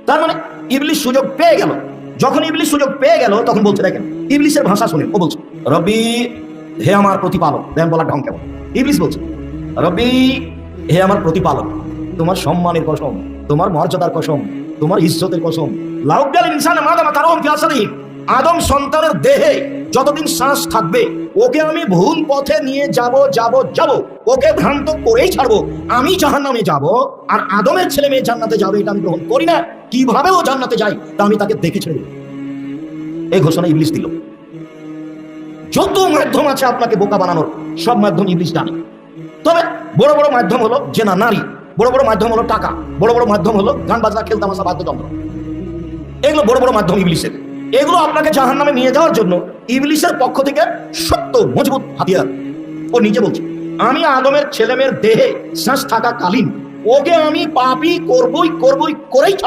তার মানে ইবলিস সুযোগ পেয়ে গেল। যখন ইবলিস সুযোগ পেয়ে গেল তখন বলছে, দেখেন ইবলিসের ভাষা শুনে, ও বলছে রব্বি, হে আমার প্রতিপালক। দেখেন বলার ঢং কেমন। ইবলিস বলছে রব্বি, হে আমার প্রতিপালক, তোমার সম্মানের কসম, তোমার মর্যাদার কসম, তোমার ইজ্জতের কসম, লাউকাল ইনসান মাদামা তারহুম ফি আসরিহি, আদম সন্তানের দেহে যতদিন শ্বাস থাকবে ওকে আমি ভুল পথে নিয়ে যাব, ওকে ভ্রান্ত করেই ছাড়বো। আমি জাহান্নামে যাব আর আদমের ছেলে মেয়ে জান্নাতে যাবে, এটা আমি গ্রহণ করি না। কিভাবে ও জান্নাতে যায় তা আমি তাকে দেখে ছেড়ে দেব। এই ঘোষণা ইবলিস দিল। যত মাধ্যম আছে আপনাকে বোকা বানানোর, সব মাধ্যম ইবলিস জানে। তবে বড় বড় মাধ্যম হলো জেনা, নারী, বড় বড় মাধ্যম হলো টাকা, বড় বড় মাধ্যম হলো গান বাজনা, খেলতামাশা, বাদ্যযন্ত্র। এগুলো বড় বড় মাধ্যম ইবলিসের। এগুলো আপনাকে জাহান্নামে নিয়ে যাওয়ার জন্য ইবলিসের পক্ষ থেকে শক্ত মজবুত হাতিয়ার। ও নিজে বলছে, আমি আদমের ছেলেমেয়ের দেহে শ্বাস থাকাকালীন ওকে আমি পাপী করবই করেই